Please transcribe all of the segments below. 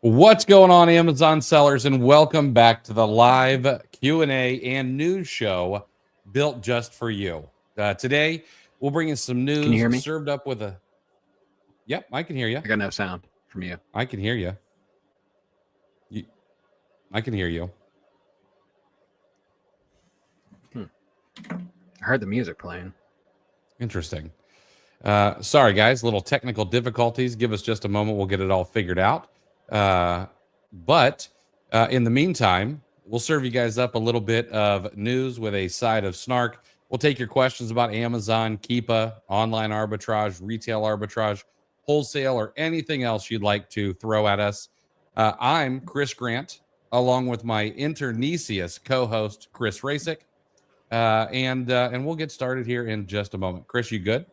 What's going on, Amazon sellers, and welcome back to the live Q&A and news show built just for you. Today, we'll bring you some news. Can you hear me? Served up with a... Yep, I can hear you. I got no sound from you. I can hear you. I can hear you. I heard the music playing. Interesting. Sorry, guys. Little technical difficulties. Give us just a moment. We'll get it all figured out. But in the meantime, we'll serve you guys up a little bit of news with a side of snark. We'll take your questions about Amazon, Keepa, online arbitrage, retail arbitrage, wholesale, or anything else you'd like to throw at us. I'm Chris Grant, along with my internecious co-host, Chris Rasick. And we'll get started here in just a moment. Chris, you good?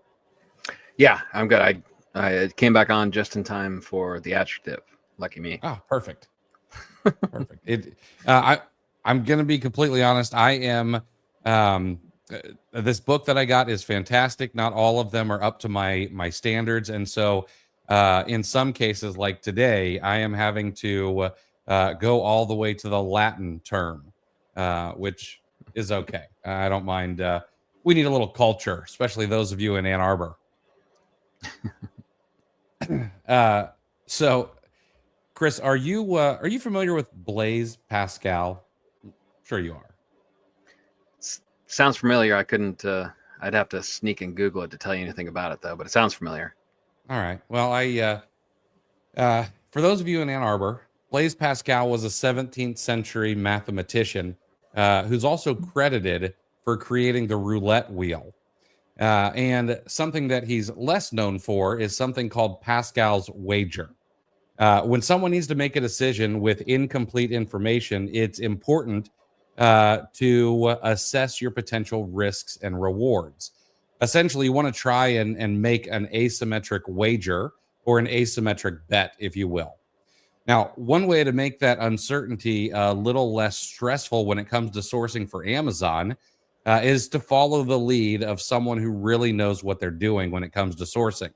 Yeah, I'm good. I came back on just in time for the adjective. Lucky me. Oh, perfect. Perfect. I'm going to be completely honest. I am, this book that I got is fantastic. Not all of them are up to my standards. And so, in some cases like today, I am having to, go all the way to the Latin term, which is okay. I don't mind. We need a little culture, especially those of you in Ann Arbor. So, Chris, are you familiar with Blaise Pascal? Sure you are. Sounds familiar. I couldn't. I'd have to sneak and Google it to tell you anything about it, though. But it sounds familiar. All right. Well, for those of you in Ann Arbor, Blaise Pascal was a 17th century mathematician who's also credited for creating the roulette wheel. And something that he's less known for is something called Pascal's wager. When someone needs to make a decision with incomplete information, it's important to assess your potential risks and rewards. Essentially, you want to try and make an asymmetric wager or an asymmetric bet, if you will. Now, one way to make that uncertainty a little less stressful when it comes to sourcing for Amazon is to follow the lead of someone who really knows what they're doing when it comes to sourcing.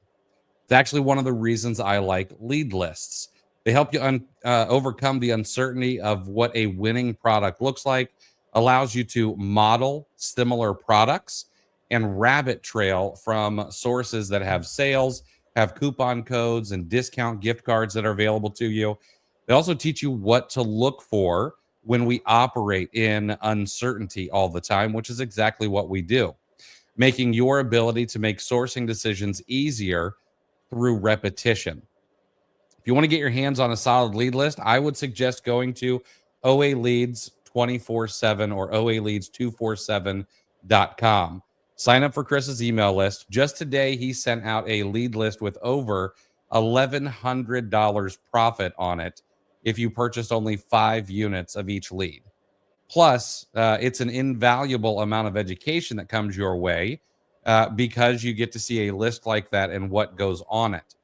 It's actually one of the reasons I like lead lists. They help you overcome the uncertainty of what a winning product looks like, allows you to model similar products, and rabbit trail from sources that have sales, have coupon codes and discount gift cards that are available to you. They also teach you what to look for when we operate in uncertainty all the time, which is exactly what we do, making your ability to make sourcing decisions easier through repetition. If you want to get your hands on a solid lead list, I would suggest going to OA Leads 24/7 or OALeads247.com. Sign up for Chris's email list. Just today, he sent out a lead list with over $1,100 profit on it if you purchased only 5 units of each lead. Plus, it's an invaluable amount of education that comes your way because you get to see a list like that and what goes on it.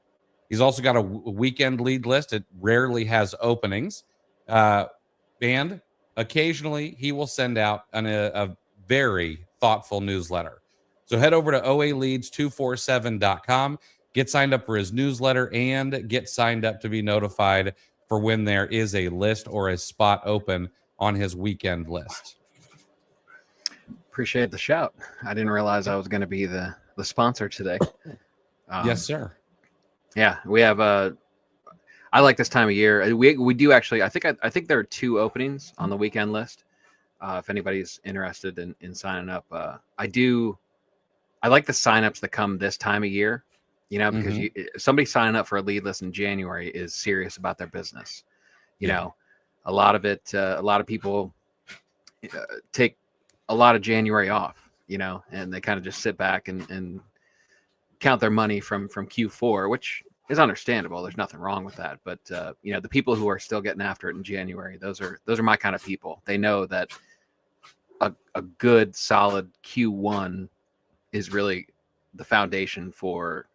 He's also got a weekend lead list. It rarely has openings. And occasionally, he will send out a very thoughtful newsletter. So head over to OALeads247.com, get signed up for his newsletter, and get signed up to be notified for when there is a list or a spot open on his weekend list. Appreciate the shout. I didn't realize I was going to be the sponsor today. Yes, sir. Yeah, we have I like this time of year. We do actually. I think there are 2 openings on the weekend list. If anybody's interested in signing up, I like the signups that come this time of year. You know, because somebody signing up for a lead list in January is serious about their business. You know, a lot of people take a lot of January off, you know, and they kind of just sit back and count their money from Q4, which is understandable. There's nothing wrong with that. But, you know, the people who are still getting after it in January, those are my kind of people. They know that a good, solid Q1 is really the foundation for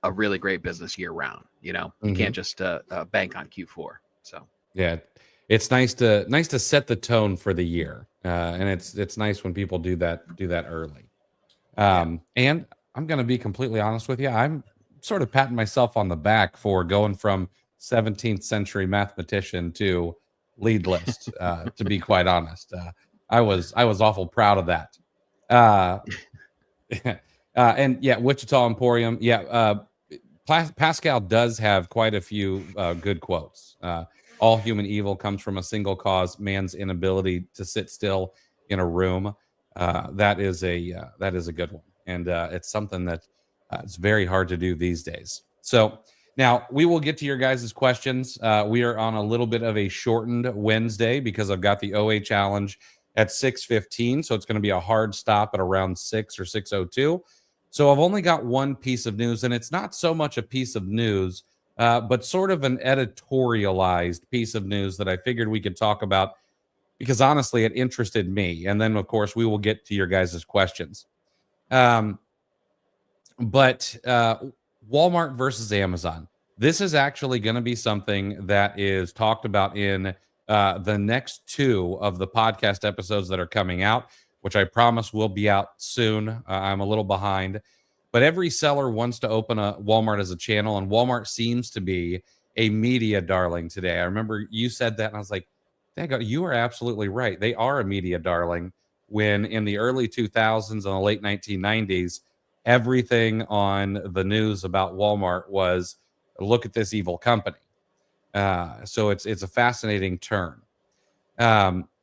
a really great business year round. You know, you can't just bank on Q4. So yeah, it's nice to set the tone for the year, and it's nice when people do that early. And I'm going to be completely honest with you. I'm sort of patting myself on the back for going from 17th century mathematician to lead list, to be quite honest. I was awful proud of that. And yeah, Wichita Emporium. Yeah, Pascal does have quite a few good quotes. All human evil comes from a single cause: man's inability to sit still in a room. That is a good one, and it's something that it's very hard to do these days. So now we will get to your guys' questions. We are on a little bit of a shortened Wednesday because I've got the OA challenge at 6:15, so it's going to be a hard stop at around 6 or 6:02. So I've only got one piece of news, and it's not so much a piece of news, but sort of an editorialized piece of news that I figured we could talk about because honestly, it interested me. And then, of course, we will get to your guys' questions. But Walmart versus Amazon. This is actually going to be something that is talked about in the next two of the podcast episodes that are coming out, which I promise will be out soon. I'm a little behind, but every seller wants to open a Walmart as a channel, and Walmart seems to be a media darling today. I remember you said that, and I was like, dang, you are absolutely right. They are a media darling. When in the early 2000s and the late 1990s, everything on the news about Walmart was, look at this evil company. So it's a fascinating turn.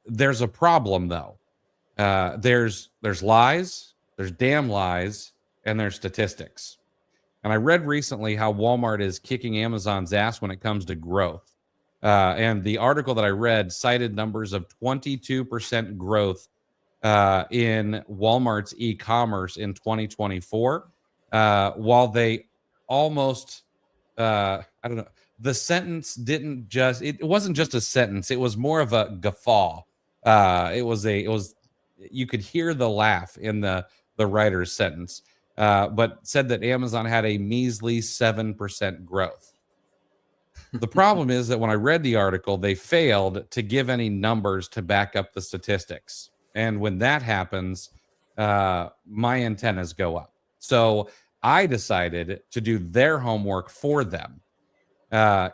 There's a problem though. There's lies, there's damn lies, and there's statistics. And I read recently how Walmart is kicking Amazon's ass when it comes to growth. And the article that I read cited numbers of 22% growth in Walmart's e-commerce in 2024, while they almost, I don't know, the sentence didn't just, it wasn't just a sentence. It was more of a guffaw. It was, you could hear the laugh in the writer's sentence, but said that Amazon had a measly 7% growth. The problem is that when I read the article, they failed to give any numbers to back up the statistics. And when that happens, my antennas go up. So I decided to do their homework for them.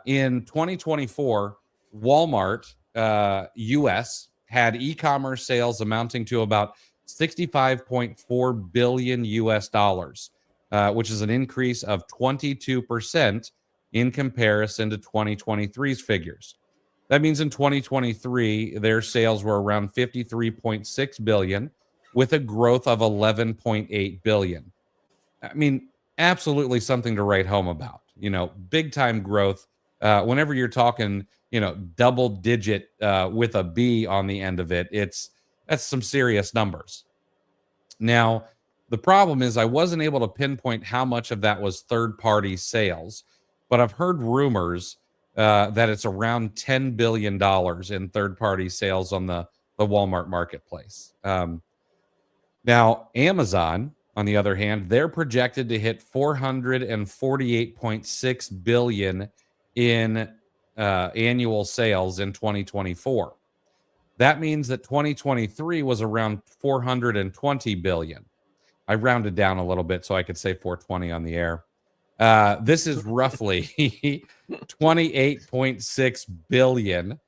In 2024, Walmart US had e-commerce sales amounting to about 65.4 billion US dollars, which is an increase of 22% in comparison to 2023's figures. That means in 2023, their sales were around 53.6 billion with a growth of 11.8 billion. I mean, absolutely something to write home about. You know, big time growth. Whenever you're talking, you know, double digit with a B on the end of it, that's some serious numbers. Now, the problem is I wasn't able to pinpoint how much of that was third party sales, but I've heard rumors that it's around $10 billion in third party sales on the Walmart marketplace. Now, Amazon, on the other hand, they're projected to hit 448.6 billion in annual sales in 2024. That means that 2023 was around 420 billion. I rounded down a little bit so I could say 420 on the air. This is roughly 28.6 billion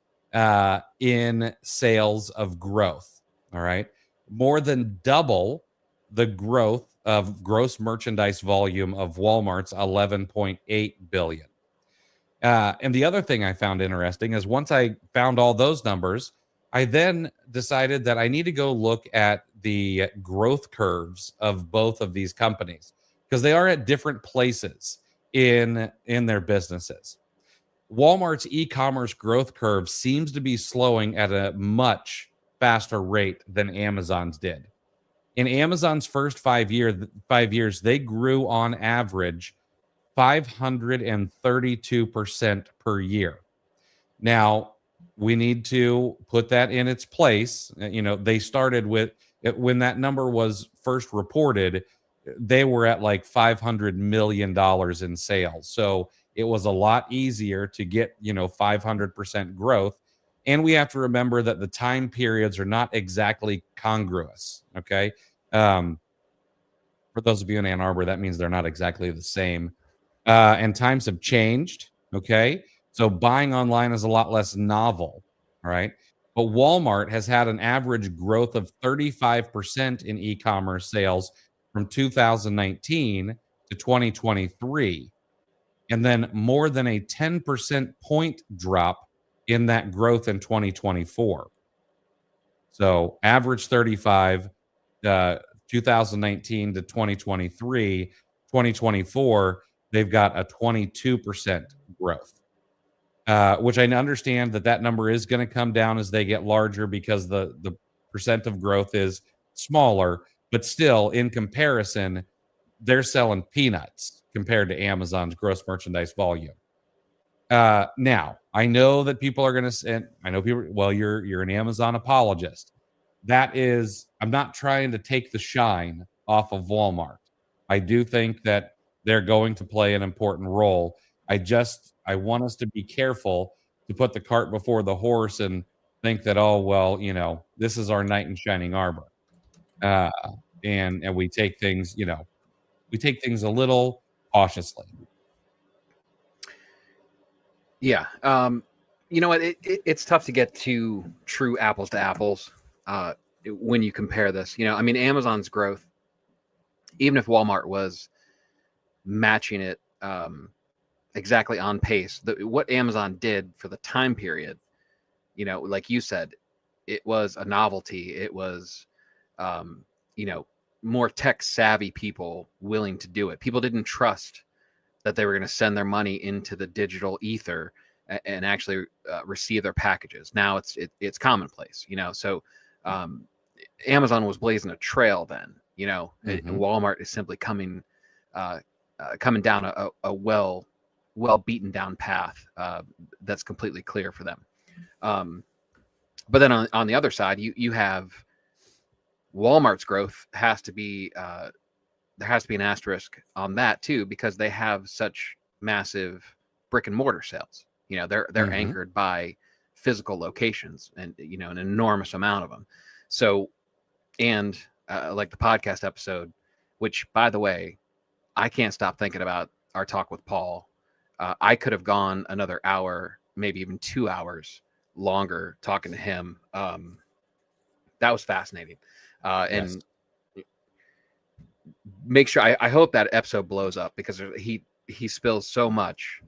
in sales of growth. All right. More than double the growth of gross merchandise volume of Walmart's 11.8 billion. And the other thing I found interesting is once I found all those numbers, I then decided that I need to go look at the growth curves of both of these companies because they are at different places in their businesses. Walmart's e-commerce growth curve seems to be slowing at a much faster rate than Amazon's did. In Amazon's first 5 years, they grew on average 532% per year. Now, we need to put that in its place. You know, they started with, when that number was first reported, they were at like $500 million in sales. So it was a lot easier to get, you know, 500% growth. And we have to remember that the time periods are not exactly congruous. Okay. For those of you in Ann Arbor, that means they're not exactly the same. And times have changed. Okay. So buying online is a lot less novel. All right. But Walmart has had an average growth of 35% in e-commerce sales from 2019 to 2023. And then more than a 10% point drop in that growth in 2024. So average 35, 2019 to 2023, 2024, they've got a 22% growth. Which I understand that number is going to come down as they get larger because the percent of growth is smaller, but still in comparison, they're selling peanuts compared to Amazon's gross merchandise volume. Now I know that people are going to say, I know people, well, you're an Amazon apologist. That is, I'm not trying to take the shine off of Walmart. I do think that they're going to play an important role. I want us to be careful to put the cart before the horse and think that, oh, well, this is our knight in shining armor. And we take things, a little cautiously. Yeah. You know what? It's tough to get to true apples to apples when you compare this. I mean, Amazon's growth, even if Walmart was matching it exactly on pace, what Amazon did for the time period, like you said, it was a novelty. It was, more tech savvy people willing to do it. People didn't trust that they were going to send their money into the digital ether and actually receive their packages. Now it's commonplace, So Amazon was blazing a trail then, and Walmart is simply coming down a well beaten down path that's completely clear for them. But then on the other side, you have Walmart's growth has to be there has to be an asterisk on that too, because they have such massive brick and mortar sales. They're anchored by physical locations and an enormous amount of them. So, and like the podcast episode, which by the way, I can't stop thinking about our talk with Paul. I could have gone another hour, maybe even 2 hours longer talking to him. That was fascinating. Yes. And make sure, I hope that episode blows up because he spills so much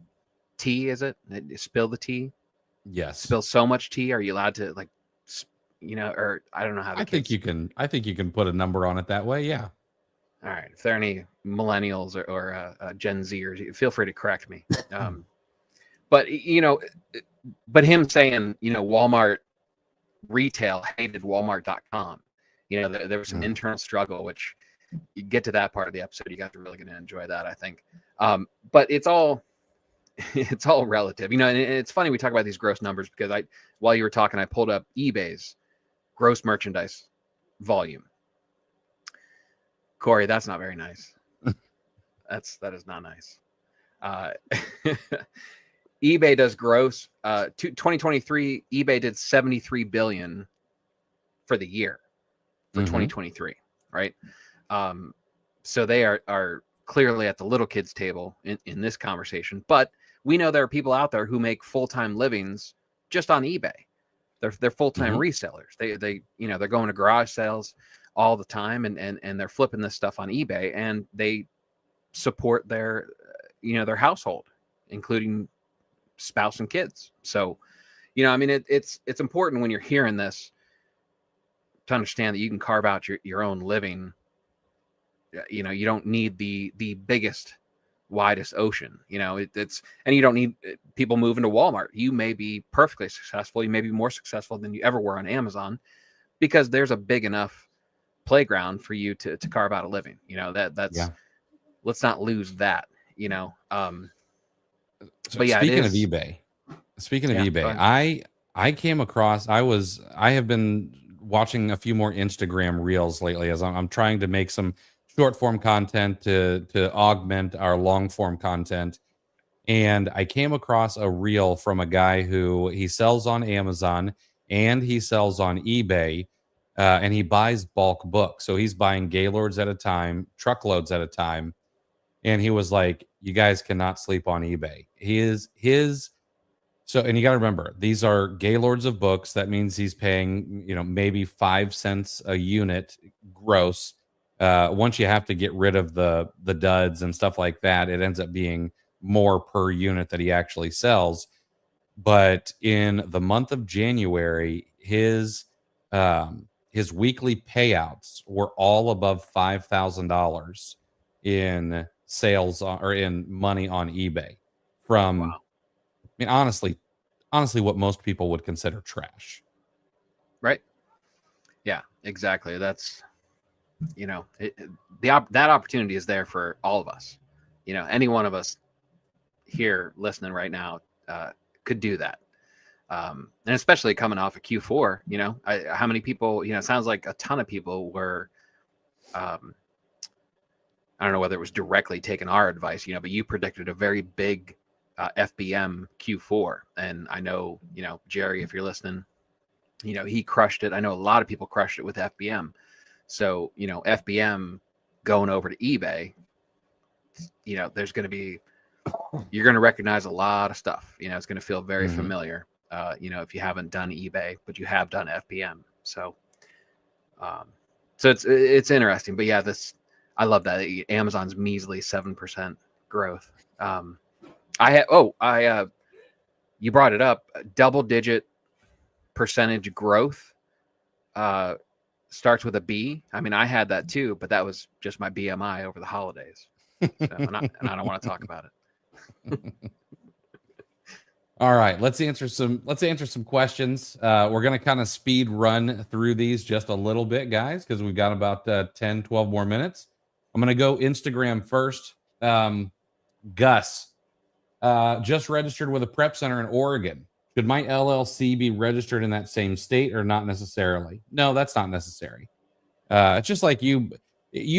tea. Is it spill the tea? Yes. Spill so much tea. Are you allowed to or I don't know how. I think you can put a number on it that way. Yeah. All right. If there are any millennials or Gen Zers, feel free to correct me. But him saying, Walmart retail hated Walmart.com. There was some internal struggle, which you get to that part of the episode, you guys are really going to enjoy that, I think. But it's all relative, and it's funny we talk about these gross numbers because while you were talking, I pulled up eBay's gross merchandise volume. Corey, that's not very nice. That is not nice. eBay does gross 2023. eBay did 73 billion for the year for 2023, right? So they are clearly at the little kids table in this conversation, but we know there are people out there who make full-time livings just on eBay. They're full-time resellers. They they're going to garage sales all the time and they're flipping this stuff on eBay, and they support their their household, including spouse and kids. So, I mean, it's important when you're hearing this to understand that you can carve out your own living. You don't need the biggest, widest ocean. And you don't need people moving to Walmart. You may be perfectly successful. You may be more successful than you ever were on Amazon, because there's a big enough playground for you to carve out a living. Let's not lose that. But yeah, speaking of eBay, I came across, I have been watching a few more Instagram reels lately as I'm trying to make some short form content to augment our long form content. And I came across a reel from a guy who he sells on Amazon and he sells on eBay, and he buys bulk books. So he's buying Gaylords at a time, truckloads at a time. And he was like, you guys cannot sleep on eBay. His So, and you got to remember, these are Gaylords of books. That means he's paying, maybe 5 cents a unit gross. Once you have to get rid of the duds and stuff like that, it ends up being more per unit that he actually sells. But in the month of January, his weekly payouts were all above $5,000 in sales or in money on eBay from, Wow. I mean, honestly, what most people would consider trash. Right. Yeah, exactly. That's, that opportunity is there for all of us. Any one of us here listening right now could do that. And especially coming off of Q4, how many people, it sounds like a ton of people were, I don't know whether it was directly taking our advice, but you predicted a very big FBM Q4. And I know, Jerry, if you're listening, he crushed it. I know a lot of people crushed it with FBM. So, FBM going over to eBay, there's going to be, you're going to recognize a lot of stuff. It's going to feel very familiar. If you haven't done eBay, but you have done FBM. So, it's interesting. But yeah, I love that Amazon's measly 7% growth. You brought it up, double-digit percentage growth. Starts with a B. I mean, I had that too, but that was just my BMI over the holidays. So, and I don't want to talk about it. All right, let's answer some questions. We're going to kind of speed run through these just a little bit, guys, because we've got about 10, 12 more minutes. I'm going to go Instagram first. Gus, just registered with a prep center in Oregon. Should my LLC be registered in that same state or not necessarily? No, that's not necessary. It's just like you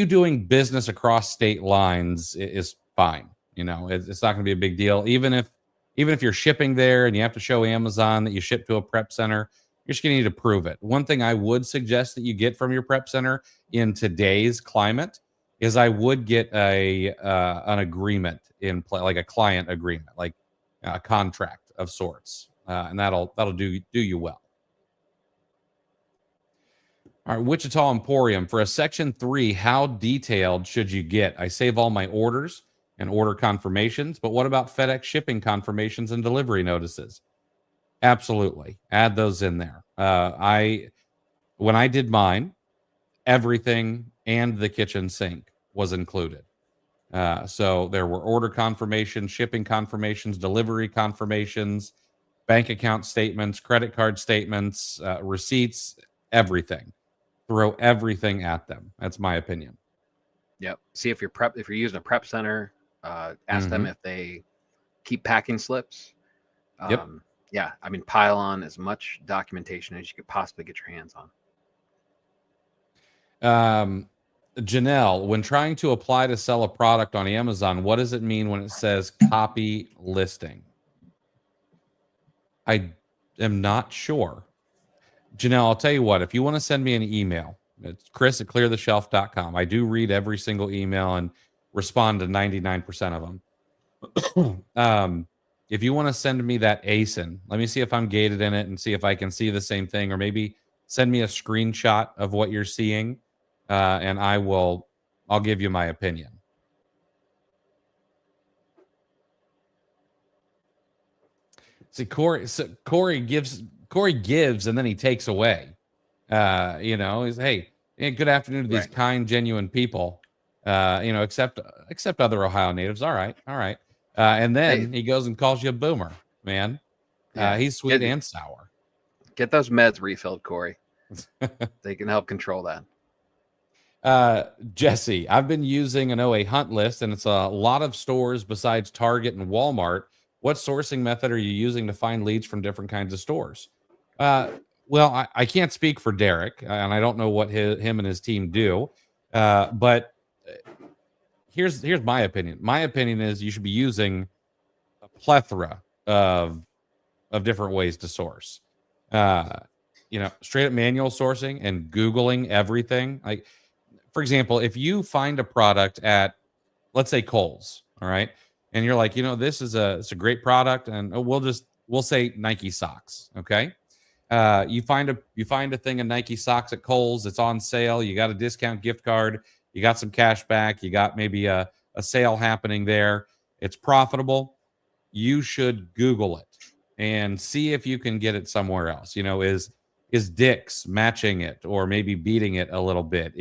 doing business across state lines is fine. It's not going to be a big deal. Even if you're shipping there and you have to show Amazon that you ship to a prep center, you're just going to need to prove it. One thing I would suggest that you get from your prep center in today's climate is I would get an agreement in play, like a client agreement, like a contract of sorts, and that'll do you well. All right, Wichita Emporium, for a Section 3, how detailed should you get? I save all my orders and order confirmations, but what about FedEx shipping confirmations and delivery notices? Absolutely, add those in there. When I did mine, everything and the kitchen sink was included. So there were order confirmations, shipping confirmations, delivery confirmations, bank account statements, credit card statements, receipts, everything. Throw everything at them. That's my opinion. Yep. See if you're using a prep center, ask them if they keep packing slips. Yep. Yeah. I mean, pile on as much documentation as you could possibly get your hands on. Janelle, when trying to apply to sell a product on Amazon, what does it mean when it says copy listing? I am not sure. Janelle, I'll tell you what, if you want to send me an email, it's chris@cleartheshelf.com. I do read every single email and respond to 99% of them. If you want to send me that ASIN, let me see if I'm gated in it and see if I can see the same thing, or maybe send me a screenshot of what you're seeing, and I'll give you my opinion. See, Corey gives and then he takes away. He's, hey, good afternoon to these kind, genuine people. Except other Ohio natives. All right. And then he goes and calls you a boomer, man. He's sweet and sour. Get those meds refilled, Corey. They can help control that. Jesse, I've been using an OA hunt list, and it's a lot of stores besides Target and Walmart. What sourcing method are you using to find leads from different kinds of stores? Well, I can't speak for Derek, and I don't know what him and his team do. But here's my opinion. My opinion is you should be using a plethora of different ways to source. Straight up manual sourcing and Googling everything. Like, for example, if you find a product at, let's say, Kohl's, all right, and you're like, this is it's a great product, and we'll just we'll say Nike socks. Okay. You find a thing of Nike socks at Kohl's. It's on sale. You got a discount gift card. You got some cash back. You got maybe a sale happening there. It's profitable. You should Google it and see if you can get it somewhere else. Is Dick's matching it or maybe beating it a little bit?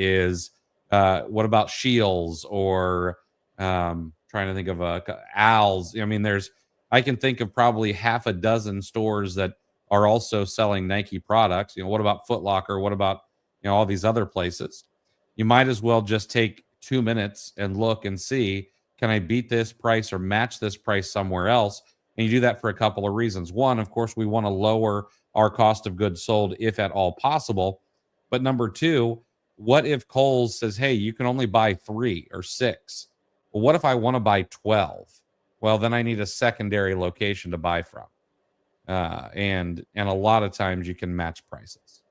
What about Shields or trying to think of Al's? I mean, I can think of probably half a dozen stores that are also selling Nike products. What about Foot Locker? What about all these other places? You might as well just take 2 minutes and look and see, can I beat this price or match this price somewhere else? And you do that for a couple of reasons. One, of course, we want to lower our cost of goods sold if at all possible. But number two, what if Kohl's says, hey, you can only buy 3 or 6? Well, what if I want to buy 12? Well, then I need a secondary location to buy from. And a lot of times you can match prices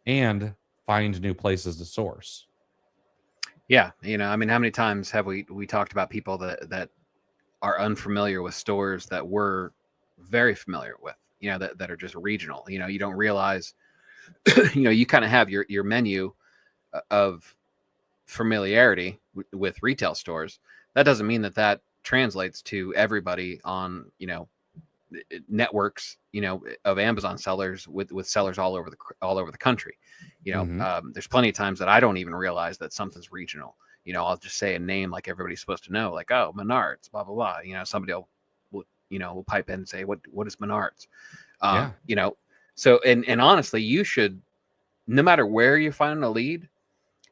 and find new places to source. Yeah. I mean, how many times have we talked about people that are unfamiliar with stores that we're very familiar with, that are just regional? You don't realize, you kind of have your menu of familiarity with retail stores. That doesn't mean that translates to everybody on, networks, of Amazon sellers with sellers all over the country. There's plenty of times that I don't even realize that something's regional. I'll just say a name like everybody's supposed to know, like, oh, Menards, blah blah blah. Somebody will pipe in and say, what is Menards? So and honestly, you should, no matter where you're finding a lead,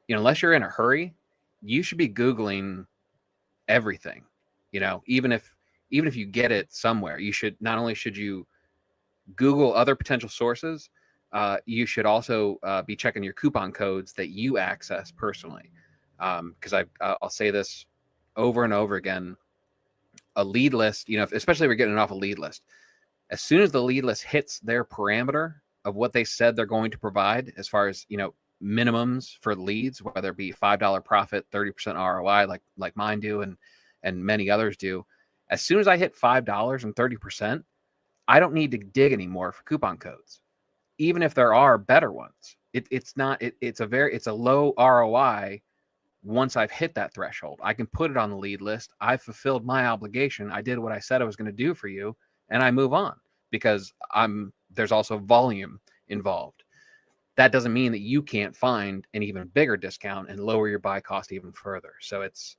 unless you're in a hurry, you should be Googling everything. Even if you get it somewhere, you should, not only should you Google other potential sources, you should also be checking your coupon codes that you access personally. Because I'll say this over and over again, a lead list, especially if we're getting it off a lead list, as soon as the lead list hits their parameter of what they said they're going to provide, as far as, minimums for leads, whether it be $5 profit, 30% ROI, like mine do, and many others do. As soon as I hit $5 and 30%, I don't need to dig anymore for coupon codes, even if there are better ones. It's a low ROI. Once I've hit that threshold, I can put it on the lead list. I've fulfilled my obligation. I did what I said I was going to do for you, and I move on, because there's also volume involved. That doesn't mean that you can't find an even bigger discount and lower your buy cost even further. So it's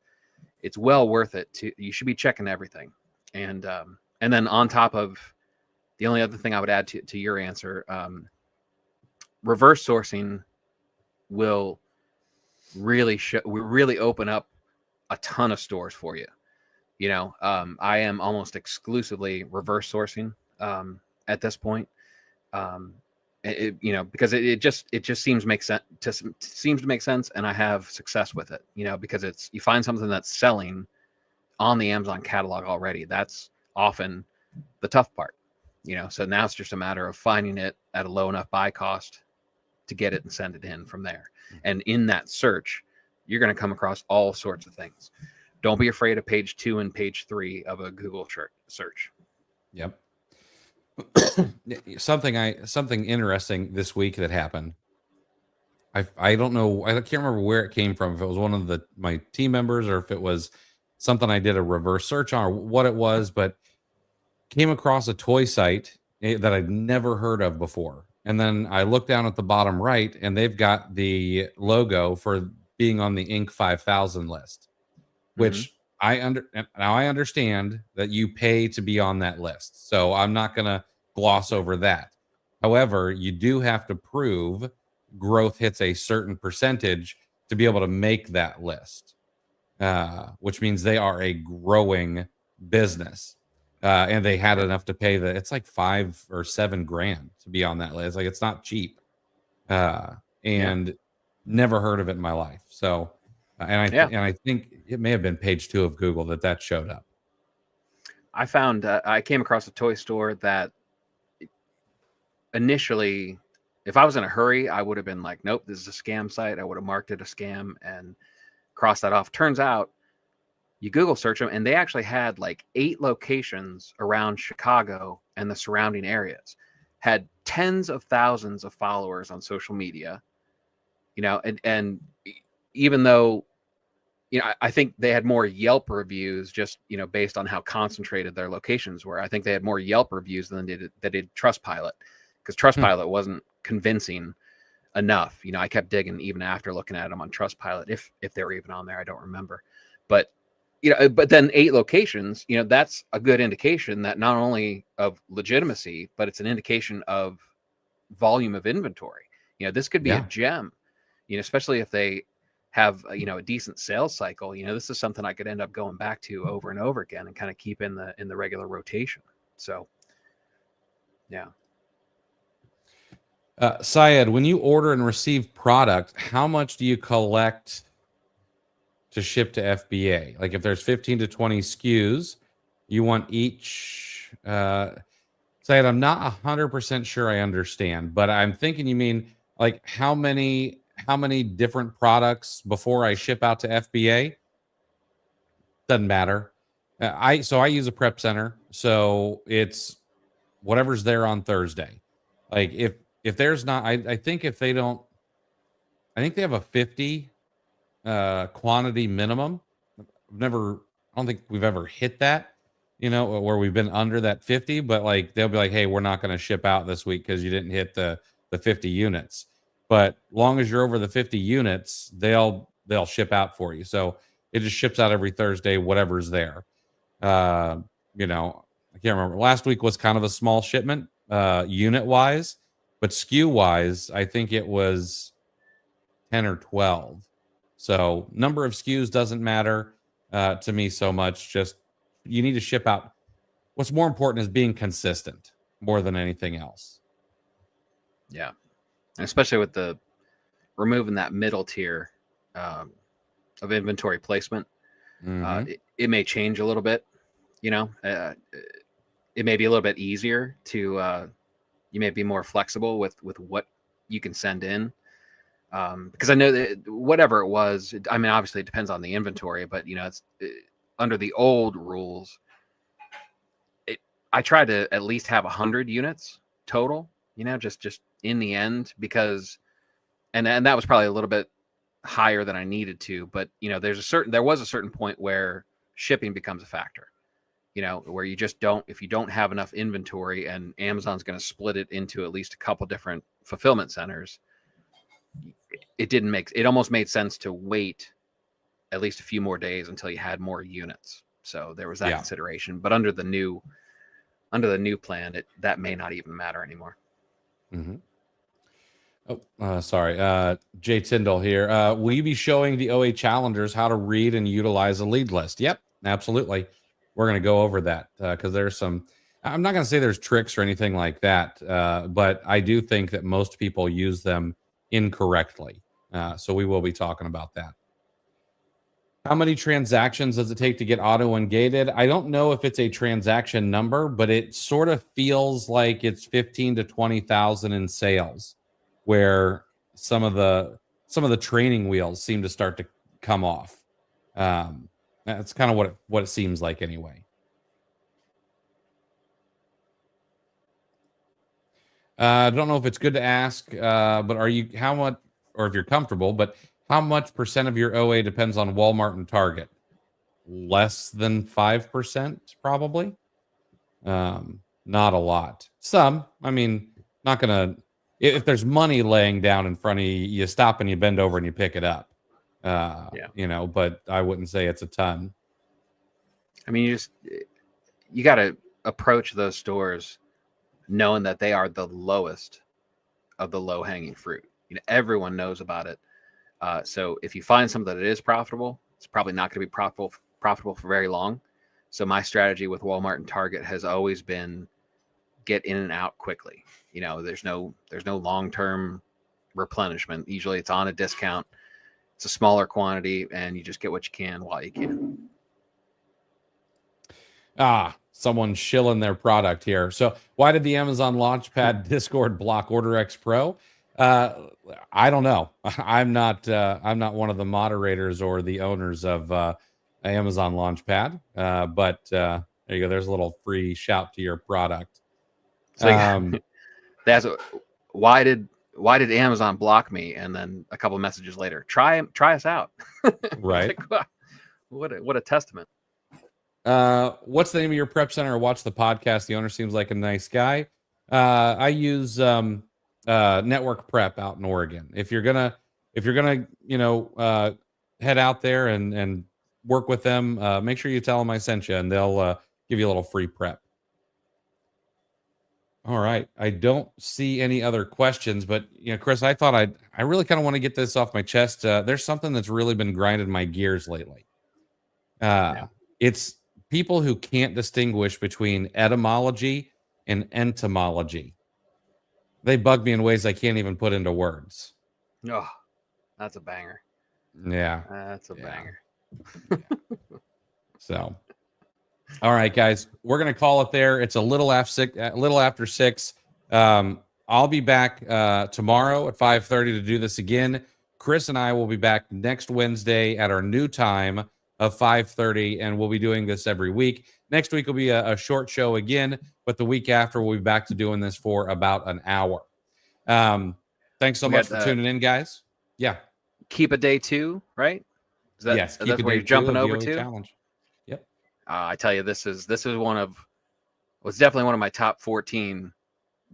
well worth it. You should be checking everything. And then on top of, the only other thing I would add to your answer, reverse sourcing will really open up a ton of stores for you. I am almost exclusively reverse sourcing at this point. Because it just seems to make sense, and I have success with it. Because you find something that's selling on the Amazon catalog already. That's often the tough part. So now it's just a matter of finding it at a low enough buy cost to get it and send it in from there. And in that search, you're going to come across all sorts of things. Don't be afraid of page 2 and page 3 of a Google search. Yep. Something interesting this week that happened. I don't know. I can't remember where it came from. If it was one of my team members or if it was something I did a reverse search on or what it was, but came across a toy site that I'd never heard of before. And then I looked down at the bottom right, and they've got the logo for being on the Inc. 5000 list, which I understand that you pay to be on that list. So I'm not going to gloss over that. However, you do have to prove growth hits a certain percentage to be able to make that list, which means they are a growing business. And they had enough to pay it's like $5 or $7 grand to be on that list. Like, it's not cheap. And never heard of it in my life. So, and I think it may have been page 2 of Google that showed up. I found, I came across a toy store that initially, if I was in a hurry, I would have been like, nope, this is a scam site. I would have marked it a scam and crossed that off. Turns out You Google search them, and they actually had like 8 locations around Chicago and the surrounding areas, had tens of thousands of followers on social media, and even though, I think they had more Yelp reviews just, based on how concentrated their locations were. I think they had more Yelp reviews than they did Trustpilot, because Trustpilot wasn't convincing enough. I kept digging even after looking at them on Trustpilot, if they were even on there. I don't remember. But but then 8 locations, that's a good indication that not only of legitimacy, but it's an indication of volume of inventory. This could be a gem, especially if they have a decent sales cycle. This is something I could end up going back to over and over again and kind of keep in the regular rotation. So yeah. Syed, when you order and receive product, how much do you collect to ship to FBA? Like if there's 15 to 20 SKUs, you want each. Syed, I'm not 100% sure I understand, but I'm thinking you mean like how many different products before I ship out to FBA? Doesn't matter. I use a prep center, so it's whatever's there on Thursday. Like if there's not, I think if they don't, I think they have a 50 quantity minimum. I don't think we've ever hit that, where we've been under that 50, but like they'll be like, hey, we're not going to ship out this week because you didn't hit the 50 units. But long as you're over the 50 units, they'll ship out for you. So it just ships out every Thursday, whatever's there. I can't remember. Last week was kind of a small shipment, unit wise, but SKU wise, I think it was 10 or 12. So number of SKUs doesn't matter to me so much. Just you need to ship out. What's more important is being consistent more than anything else. Yeah. And especially with the removing that middle tier of inventory placement, it may change a little bit. It may be a little bit easier to you may be more flexible with what you can send in, because I know that whatever it was, obviously it depends on the inventory, but it's under the old rules. I try to at least have 100 units total, just in the end, because and that was probably a little bit higher than I needed to, but there was a certain point where shipping becomes a factor, where you just if you don't have enough inventory and Amazon's going to split it into at least a couple different fulfillment centers, it almost made sense to wait at least a few more days until you had more units. So there was that consideration, but under the new plan, that may not even matter anymore. Mm-hmm. Oh, sorry. Jay Tyndall here. Will you be showing the OA challengers how to read and utilize a lead list? Yep, absolutely. We're going to go over that because there's some, I'm not going to say there's tricks or anything like that, but I do think that most people use them incorrectly. So we will be talking about that. How many transactions does it take to get auto ungated? I don't know if it's a transaction number, but it sort of feels like it's 15 to 20,000 in sales, where some of the training wheels seem to start to come off. That's kind of what it seems like anyway. I don't know if it's good to ask, but how much, or if you're comfortable, but how much percent of your OA depends on Walmart and Target? Less than 5%, probably. Not a lot. Some, not gonna. If there's money laying down in front of you, you stop and you bend over and you pick it up. But I wouldn't say it's a ton. You got to approach those stores knowing that they are the lowest of the low hanging fruit. Everyone knows about it. So if you find something that is profitable, it's probably not going to be profitable for very long. So my strategy with Walmart and Target has always been get in and out quickly. There's no long-term replenishment. Usually it's on a discount. It's a smaller quantity and you just get what you can while you can. Someone's shilling their product here. So why did the Amazon Launchpad Discord block OrderX Pro? I don't know. I'm not one of the moderators or the owners of Amazon Launchpad. But there you go. There's a little free shout to your product. So that's why did Amazon block me? And then a couple of messages later, try us out. Right. Like, what a testament. What's the name of your prep center? Or watch the podcast. The owner seems like a nice guy. I use Network Prep out in Oregon. If you're gonna head out there and work with them, make sure you tell them I sent you, and they'll give you a little free prep. All right. I don't see any other questions, but Chris, I thought I really kind of want to get this off my chest. There's something that's really been grinding my gears lately. It's people who can't distinguish between etymology and entomology. They bug me in ways I can't even put into words. Oh, that's a banger. Yeah. That's a banger. So, all right, guys, we're going to call it there. It's a little after 6. I'll be back tomorrow at 5:30 to do this again. Chris and I will be back next Wednesday at our new time of 5:30, and we'll be doing this every week. Next week will be a short show again, but the week after we'll be back to doing this for about an hour. Thanks so much for tuning in, guys. Yeah. Keepa day 2, right? Yes. That's where you're jumping over to. Challenge. Yep. I tell you, this is was definitely one of my top 14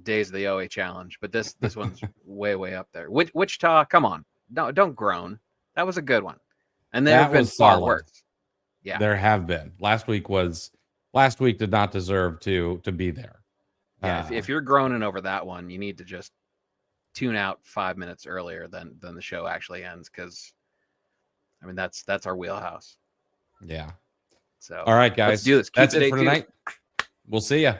days of the OA challenge, but this one's way up there. Wichita, come on, no, don't groan. That was a good one, and there have been far worse. Yeah, there have been. Last week did not deserve to be there. Yeah, if you're groaning over that one, you need to just tune out 5 minutes earlier than the show actually ends, because I mean that's our wheelhouse. Yeah. So all right, guys, let's do this. That's it for tonight. We'll see ya.